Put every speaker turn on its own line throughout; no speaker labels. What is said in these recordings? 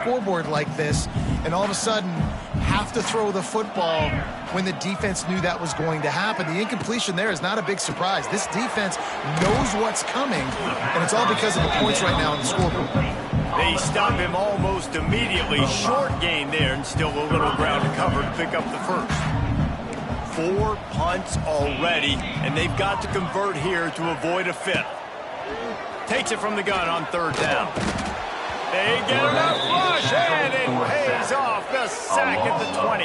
scoreboard like this, and all of a sudden have to throw the football when the defense knew that was going to happen. The incompletion there is not a big surprise. This defense knows what's coming, and it's all because of the points right now in the scoreboard.
They stop him almost immediately. Short gain there, and still a little ground to cover to pick up the first. 4 punts already, and they've got to convert here to avoid a fifth. Takes it from the gun on 3rd down. They get enough rush, and it pays off the sack at the 20.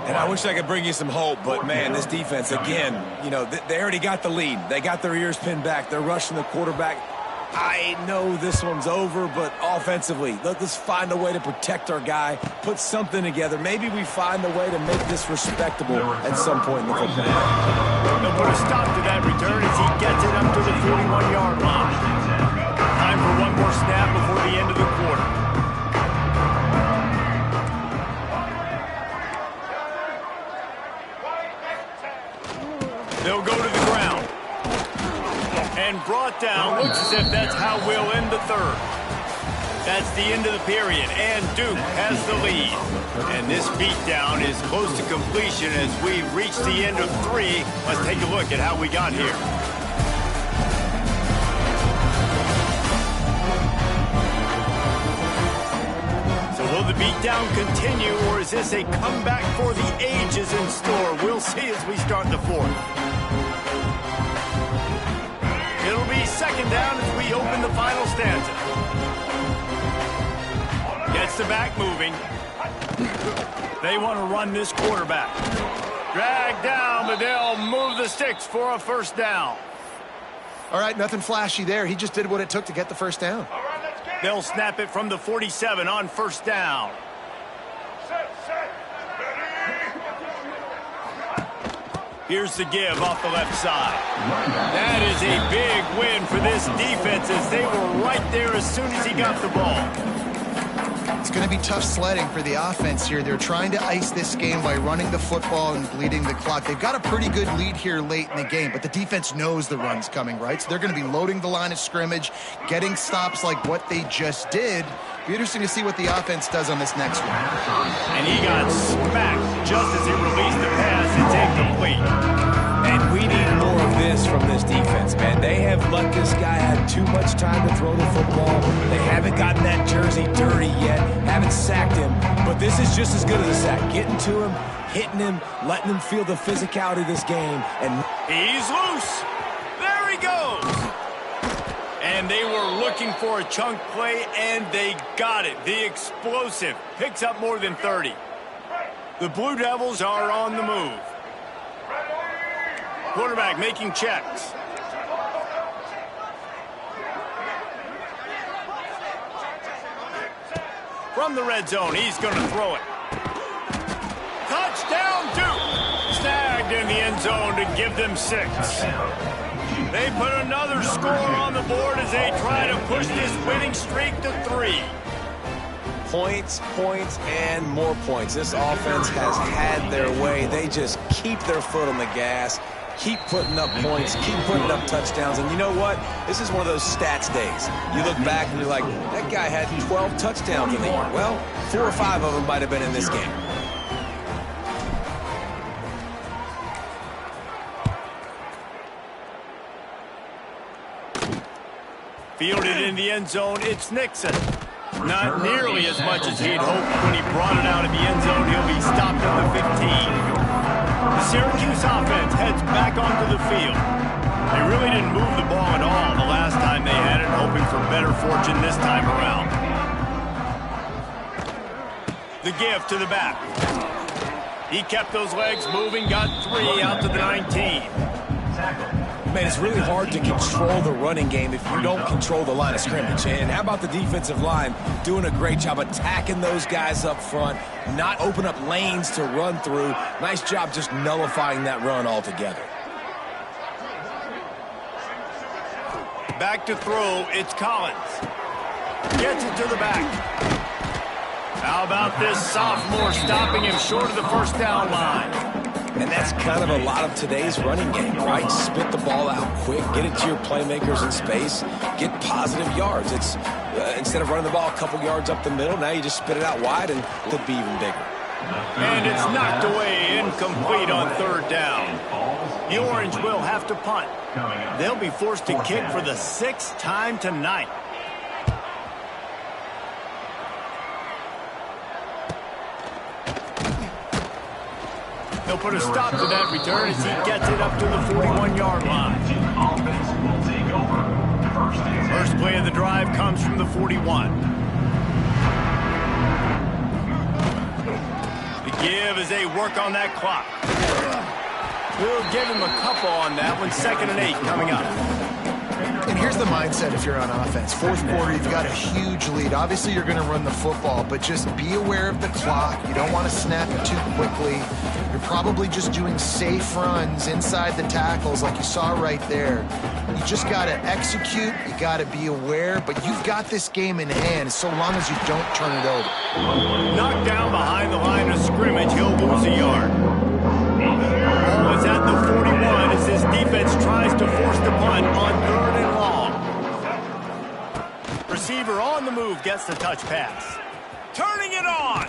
And I wish I could bring you some hope, but, man, this defense, again, you know, they already got the lead. They got their ears pinned back. They're rushing the quarterback. I know this one's over, but offensively, let's find a way to protect our guy, put something together. Maybe we find a way to make this respectable at some point in the football.
They'll put a stop to that return as he gets it up to the 41-yard line. Time for one more snap before the end of the quarter. They'll go to the ground. And brought down. Looks as if that's how we'll end the 3rd. That's the end of the period, and Duke has the lead. And this beatdown is close to completion as we've reached the end of 3. Let's take a look at how we got here. So will the beatdown continue, or is this a comeback for the ages in store? We'll see as we start the 4th. It'll be 2nd down as we open the final stanza. Gets the back moving. They want to run this quarterback. Drag down, but they'll move the sticks for a 1st down.
All right, nothing flashy there. He just did what it took to get the 1st down.
They'll snap it from the 47 on 1st down. Here's the give off the left side. That is a big win for this defense as they were right there as soon as he got the ball.
It's going to be tough sledding for the offense here. They're trying to ice this game by running the football and bleeding the clock. They've got a pretty good lead here late in the game, but the defense knows the run's coming, right? So they're going to be loading the line of scrimmage, getting stops like what they just did. Be interesting to see what the offense does on this next one.
And he got smacked just as he released the pass. It's incomplete.
And we need more of this from this defense, man. They have let this guy have too much time to throw the football. They haven't gotten that jersey dirty yet, haven't sacked him. But this is just as good as a sack. Getting to him, hitting him, letting him feel the physicality of this game. And
he's loose. There he goes. And they were looking for a chunk play, and they got it. The explosive picks up more than 30. The Blue Devils are on the move. Quarterback making checks. From the red zone, he's going to throw it. Touchdown, Duke! Snagged in the end zone to give them 6. They put another score on the board as they try to push this winning streak to 3.
Points, points, and more points. This offense has had their way. They just keep their foot on the gas, keep putting up points, keep putting up touchdowns. And you know what? This is one of those stats days. You look back and you're like, that guy had 12 touchdowns in the year. Well, 4 or 5 of them might have been in this game.
Fielded in the end zone, it's Nixon. Not nearly as much as he'd hoped when he brought it out of the end zone. He'll be stopped at the 15. The Syracuse offense heads back onto the field. They really didn't move the ball at all the last time they had it, hoping for better fortune this time around. The give to the back. He kept those legs moving, got 3 out to the 19.
Man, it's really hard to control the running game if you don't control the line of scrimmage. And how about the defensive line doing a great job attacking those guys up front, not open up lanes to run through. Nice job just nullifying that run altogether.
Back to throw, it's Collins. Gets it to the back. How about this sophomore stopping him short of the 1st down line?
And that's kind of a lot of today's running game, right? Spit the ball out quick, get it to your playmakers in space, get positive yards. It's Instead of running the ball a couple yards up the middle, now you just spit it out wide and it could be even bigger.
And it's knocked away, incomplete on third down. The Orange will have to punt. They'll be forced to kick for the 6th time tonight. They'll put a stop to that return as he gets it up to the 41-yard line. First play of the drive comes from the 41. The give as they work on that clock. We'll give him a couple on that one. 2nd and 8 coming up.
And here's the mindset if you're on offense. Fourth quarter, you've got a huge lead. Obviously, you're going to run the football, but just be aware of the clock. You don't want to snap it too quickly. You're probably just doing safe runs inside the tackles like you saw right there. You just got to execute. You got to be aware, but you've got this game in hand so long as you don't turn it over.
Knocked down behind the line of scrimmage, he'll lose a yard. Ball is at the 41 as this defense tries to force the punt on 3rd and long. Receiver on the move gets the touch pass. Turning it on.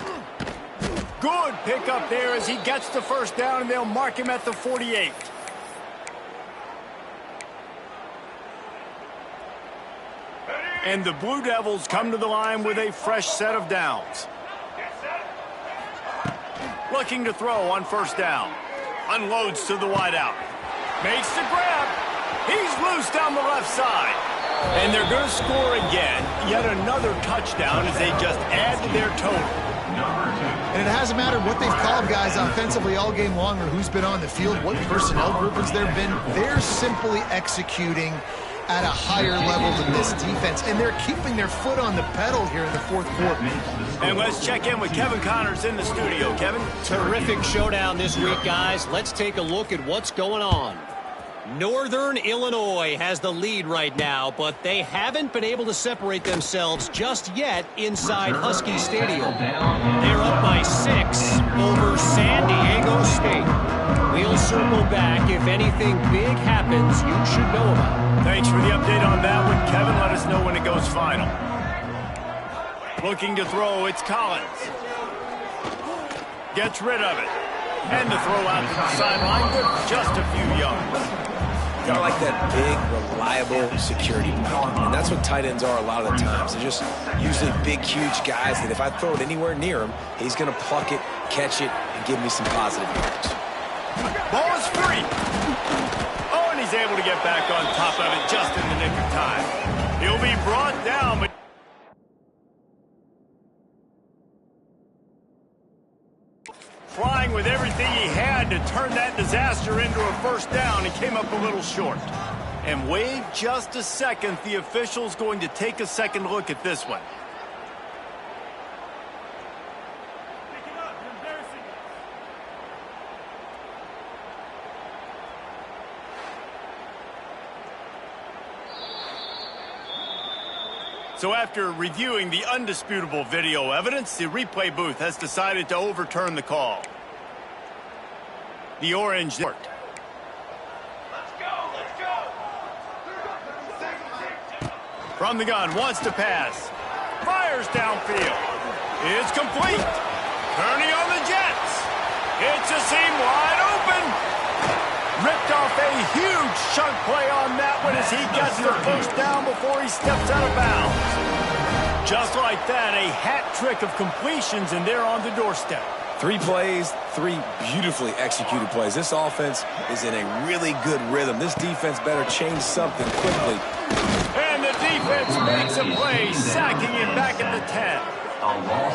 Good pickup there as he gets the first down, and they'll mark him at the 48. And the Blue Devils come to the line with a fresh set of downs. Looking to throw on first down. Unloads to the wideout. Makes the grab. He's loose down the left side. And they're going to score again. Yet another touchdown as they just add to their total.
And it hasn't mattered what they've called guys offensively all game long or who's been on the field, what personnel groupings there have been. They're simply executing at a higher level than this defense, and they're keeping their foot on the pedal here in the fourth quarter.
And let's check in with Kevin Connors in the studio. Kevin?
Terrific showdown this week, guys. Let's take a look at what's going on. Northern Illinois has the lead right now, but they haven't been able to separate themselves just yet inside Husky Stadium. They're up by 6 over San Diego State. We'll circle back. If anything big happens, you should know about it.
Thanks for the update on that one, Kevin. Let us know when it goes final. Looking to throw, it's Collins. Gets rid of it. And the throw out to the sideline, good for just a few yards.
Got like that big, reliable security blanket. And that's what tight ends are a lot of the times. They're just usually big, huge guys that if I throw it anywhere near him, he's going to pluck it, catch it, and give me some positive yards.
Ball is free. Oh, and he's able to get back on top of it just in the nick of time. He'll be brought down, but trying with everything he had to turn that disaster into a first down and came up a little short. And wait just a second. The official's going to take a second look at this one. So after reviewing the undisputable video evidence, the replay booth has decided to overturn the call. The Orange worked. Let's go. From the gun, wants to pass. Fires downfield. It's complete. Turning on the Jets. It's a seam wide open. Ripped off a huge chunk play on that one as he gets the first down before he steps out of bounds. Just like that, a hat trick of completions, and they're on the doorstep.
3 plays, 3 beautifully executed plays. This offense is in a really good rhythm. This defense better change something quickly.
And the defense makes a play, sacking him back at the 10.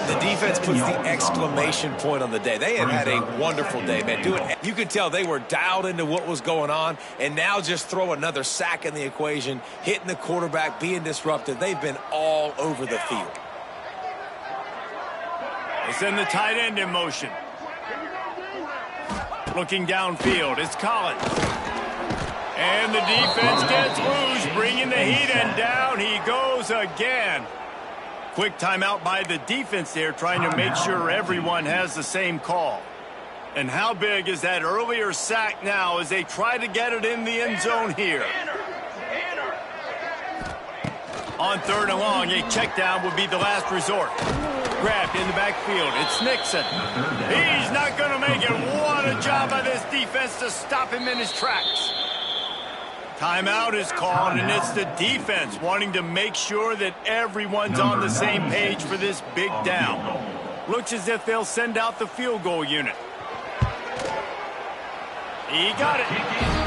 The defense puts the exclamation point on the day. They have had a wonderful day, man. You could tell they were dialed into what was going on, and now just throw another sack in the equation, hitting the quarterback, being disruptive. They've been all over the field.
They send the tight end in motion. Looking downfield, it's Collins. And the defense gets loose, bringing the heat, and down he goes again. Quick timeout by the defense there, trying to make sure everyone has the same call. And how big is that earlier sack now as they try to get it in the end zone here? On 3rd and long, a check down would be the last resort. Grabbed in the backfield. It's Nixon. He's not going to make it. What a job by this defense to stop him in his tracks. Timeout is called, and it's the defense wanting to make sure that everyone's on the same page for this big down. Looks as if they'll send out the field goal unit. He got it.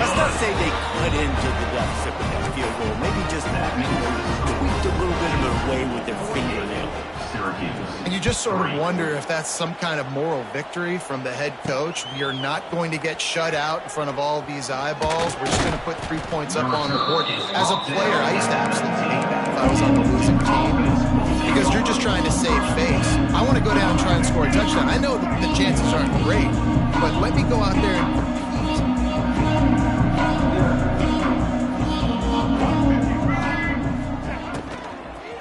Let's not say they cut into the deficit with that field goal. Maybe just that. Tweaked a little bit of it away with their fingernail.
And you just sort of wonder if that's some kind of moral victory from the head coach. We are not going to get shut out in front of all of these eyeballs. We're just going to put 3 points up on the board. As a player, I used to absolutely hate that if I was on the losing team. Because you're just trying to save face. I want to go down and try and score a touchdown. I know that the chances aren't great, but let me go out there and compete.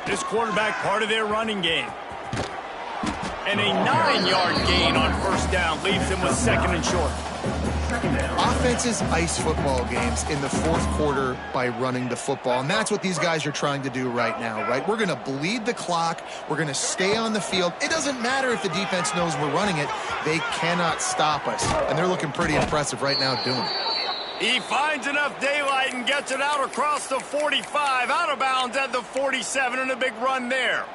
This quarterback part of their running game. And a 9-yard gain on 1st down leaves them with 2nd and short.
Offenses ice football games in the 4th quarter by running the football, and that's what these guys are trying to do right now, right? We're going to bleed the clock. We're going to stay on the field. It doesn't matter if the defense knows we're running it. They cannot stop us, and they're looking pretty impressive right now doing it.
He finds enough daylight and gets it out across the 45, out of bounds at the 47, and a big run there.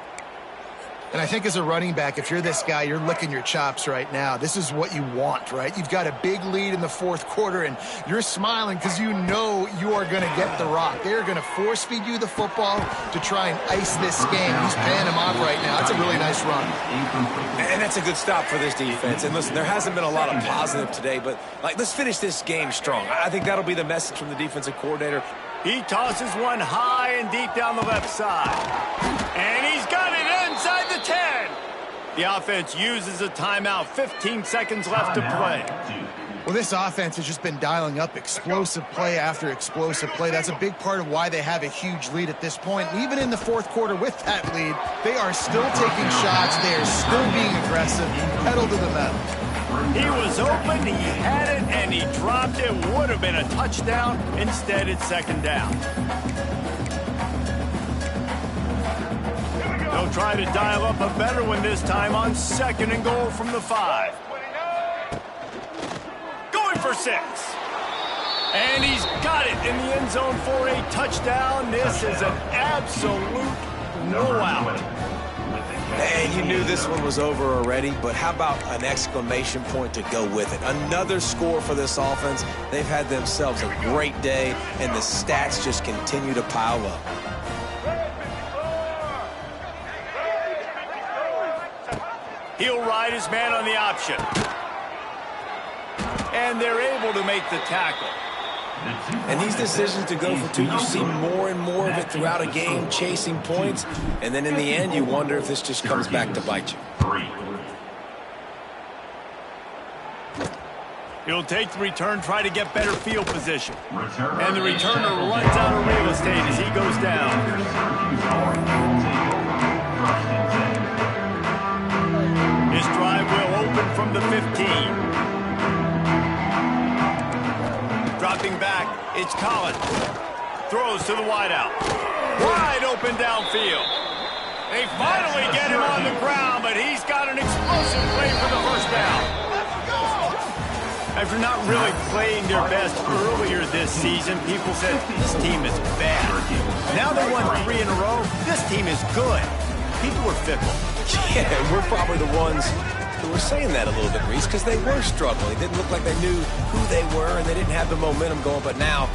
And I think as a running back, if you're this guy, you're licking your chops right now. This is what you want, right? You've got a big lead in the 4th quarter, and you're smiling because you know you are going to get the rock. They're going to force feed you the football to try and ice this game. He's paying him off right now. That's a really nice run.
And that's a good stop for this defense. And listen, there hasn't been a lot of positive today, but let's finish this game strong. I think that'll be the message from the defensive coordinator.
He tosses one high and deep down the left side. And he's got it inside the 10. The offense uses a timeout. 15 seconds left to play.
Well, this offense has just been dialing up explosive play after explosive play. That's a big part of why they have a huge lead at this point. And even in the 4th quarter with that lead, they are still taking shots. They are still being aggressive. Pedal to the metal.
He was open, he had it, and he dropped it. Would have been a touchdown. Instead, it's 2nd down. They'll try to dial up a better one this time on 2nd and goal from the 5. Going for 6. And he's got it in the end zone for a touchdown. This is an absolute blowout.
And you knew this one was over already, but how about an exclamation point to go with it? Another score for this offense. They've had themselves a great day, and the stats just continue to pile up.
He'll ride his man on the option. And they're able to make the tackle.
And these decisions to go for 2, you see more and more of it throughout a game, chasing points. And then in the end, you wonder if this just comes back to bite you.
He'll take the return, try to get better field position. And the returner runs out of real estate as he goes down. His drive will open from the 15. Dropping back, it's Collins. Throws to the wideout. Wide open downfield. They finally get him on the ground, but he's got an explosive play for the 1st down. After not really playing their best earlier this season, people said this team is bad. Now they won 3 in a row. This team is good. People were fickle.
Yeah, we're probably the ones who were saying that a little bit, Reese, because they were struggling. It didn't look like they knew who they were, and they didn't have the momentum going, but now